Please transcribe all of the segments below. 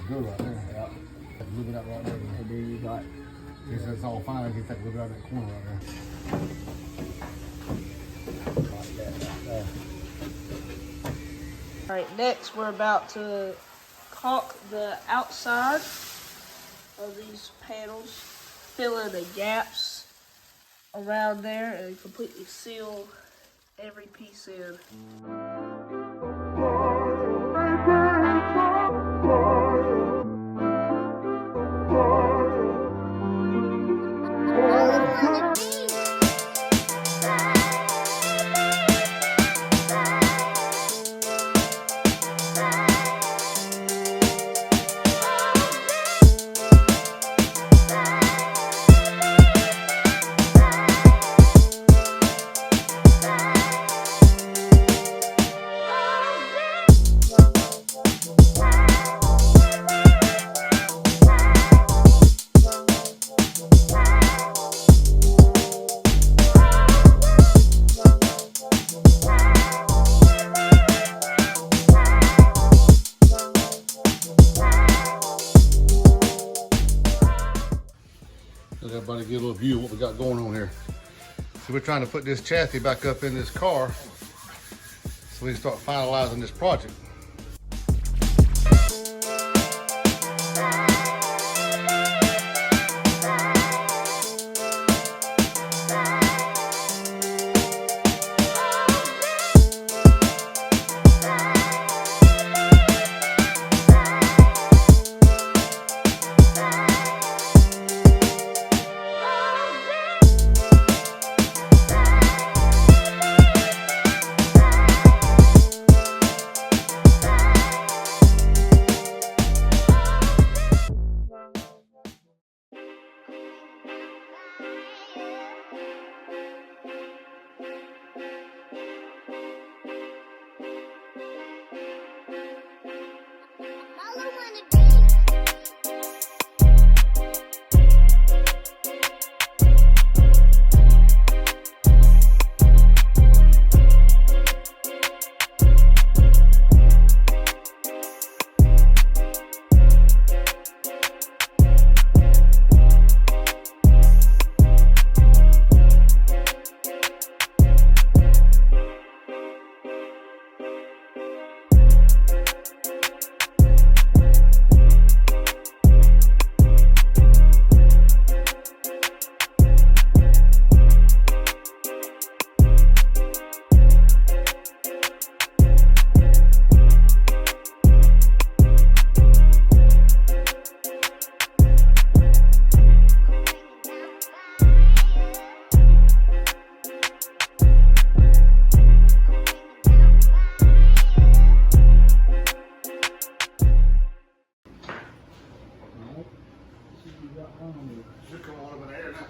good right there. Yeah. Take a little bit out right there. And then you got. Yes, that's all fine. You take a little bit out of that corner right there. Like that right there. All right, next we're about to caulk the outside of these panels, fill in the gaps around there, and completely seal every piece in. Let everybody get a little view of what we got going on here. So we're trying to put this chassis back up in this car so we can start finalizing this project. Should come on up in the air now.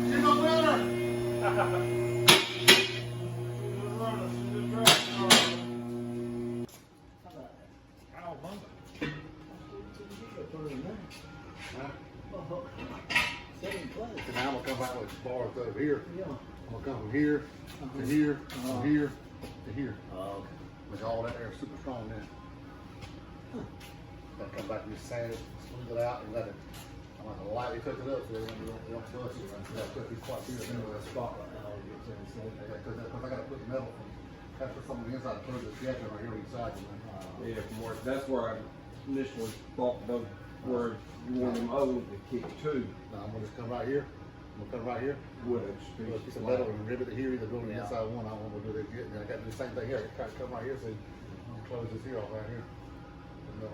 Get no better. And now I'm gonna come back with bars over here. I'm gonna come from here to here, from here to here. Oh, okay. Make all that air super strong then. Then come back and just sand it, smooth it out, and let it. I'm gonna lightly touch it up so we don't bust it. I put these spots here in the spot right now. Because I gotta put the metal from. Gotta put some on the inside to put this jacket right here on each side. Yeah, from where, that's where I initially thought of where you want them old to kick to. Now I'm gonna just come right here. I'm gonna come right here. With a Put a piece of metal and rivet it here, either go to the inside one. I don't want to do that yet. And I got to do the same thing here. I come right here, so close this here off right here.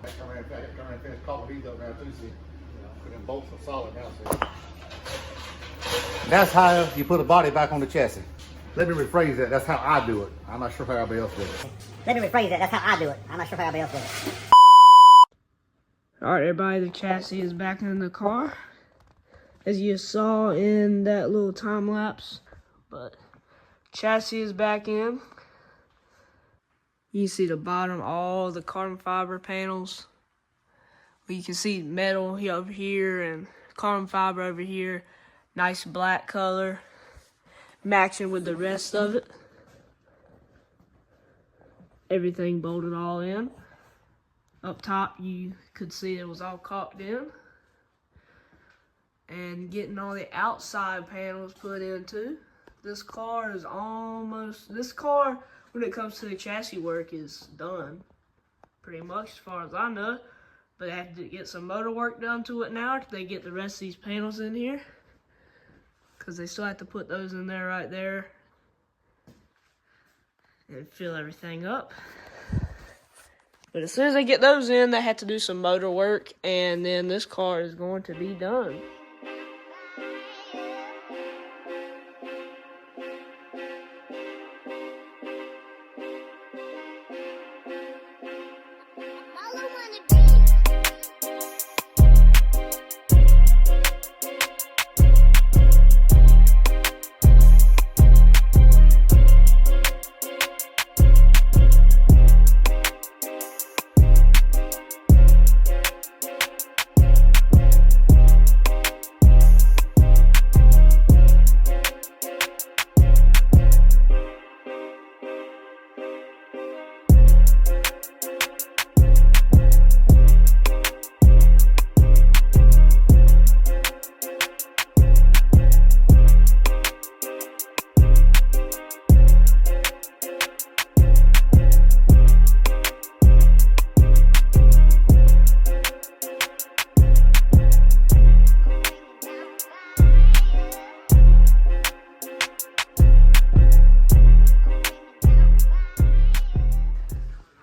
I come around and finish caulking these up now too, see. Put them bolts are solid now, see. That's how you put a body back on the chassis. Let me rephrase that. That's how I do it. I'm not sure how everybody else does it. Let me rephrase that. That's how I do it. I'm not sure how everybody else does it. All right, everybody, the chassis is back in the car, as you saw in that little time lapse. But chassis is back in. You can see the bottom, all the carbon fiber panels. You can see metal over here and carbon fiber over here. Nice black color, matching with the rest of it. Everything bolted all in. Up top, you could see it was all caulked in. And getting all the outside panels put in too. This car, when it comes to the chassis work, is done. Pretty much, as far as I know. But I have to get some motor work done to it now till they get the rest of these panels in here. Because they still have to put those in there right there. And fill everything up. But as soon as they get those in, they have to do some motor work. And then this car is going to be done.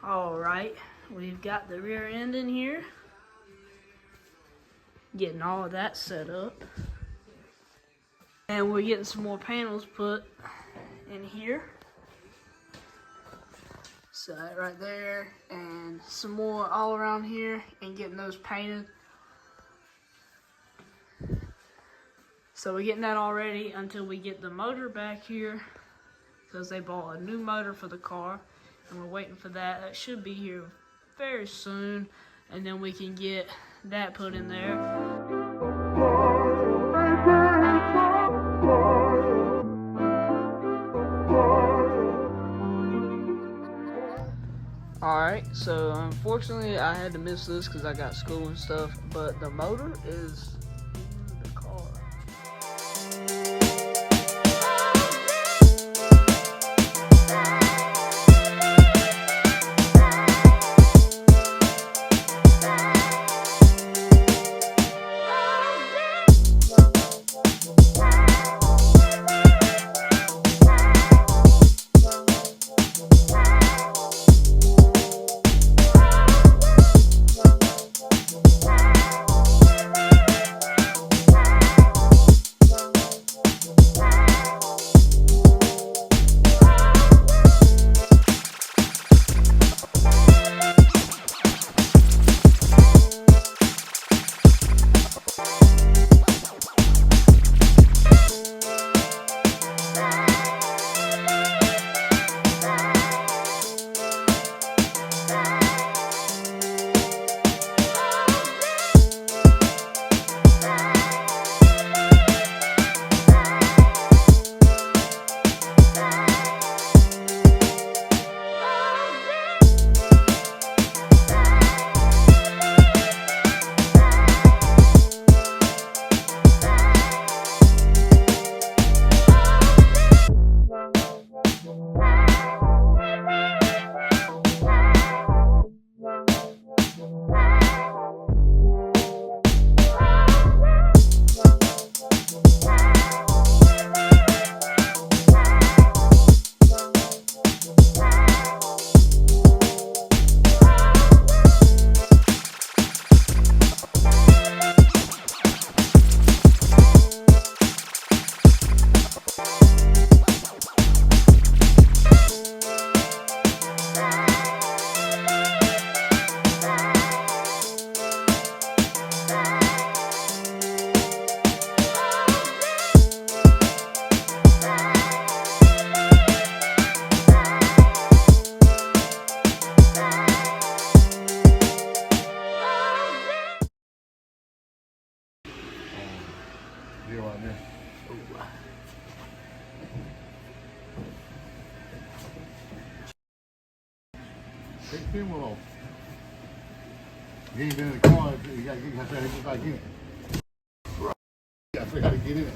Alright, we've got the rear end in here. Getting all of that set up. And we're getting some more panels put in here. So right there, and some more all around here, and getting those painted. So we're getting that all ready until we get the motor back here, because they bought a new motor for the car. And we're waiting for that. That should be here very soon. And then we can get that put in there. Alright, so unfortunately I had to miss this because I got school and stuff. But the motor is in the car. Take the steering wheel off. You ain't been in the car, you gotta get in it. You gotta figure out how to get in it.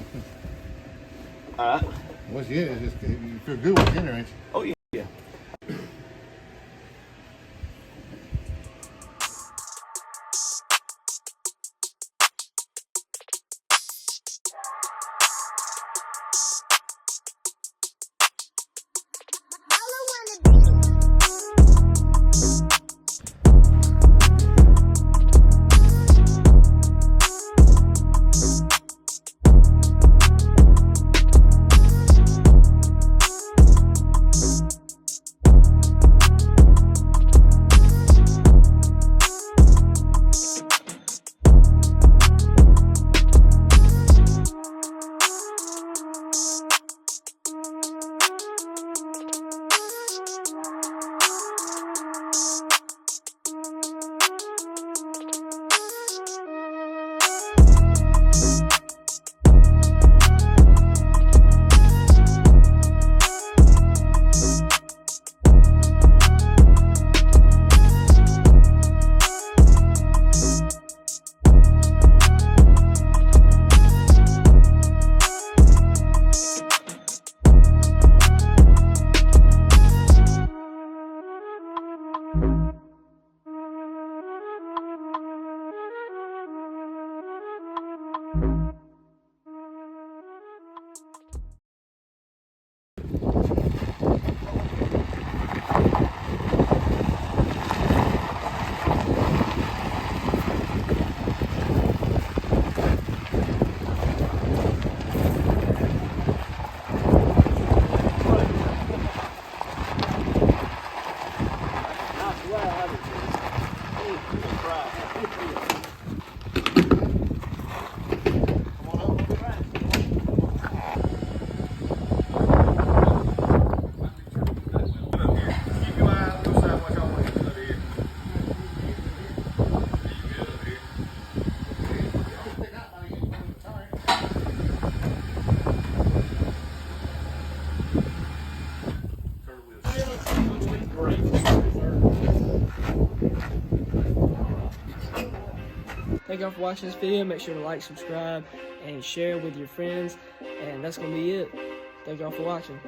Alright. Once you're in it, just, you feel good when you're in there, ain't you? Oh, yeah. Yeah. Thank y'all for watching this video. Make sure to like, subscribe, and share with your friends. And that's going to be it. Thank y'all for watching.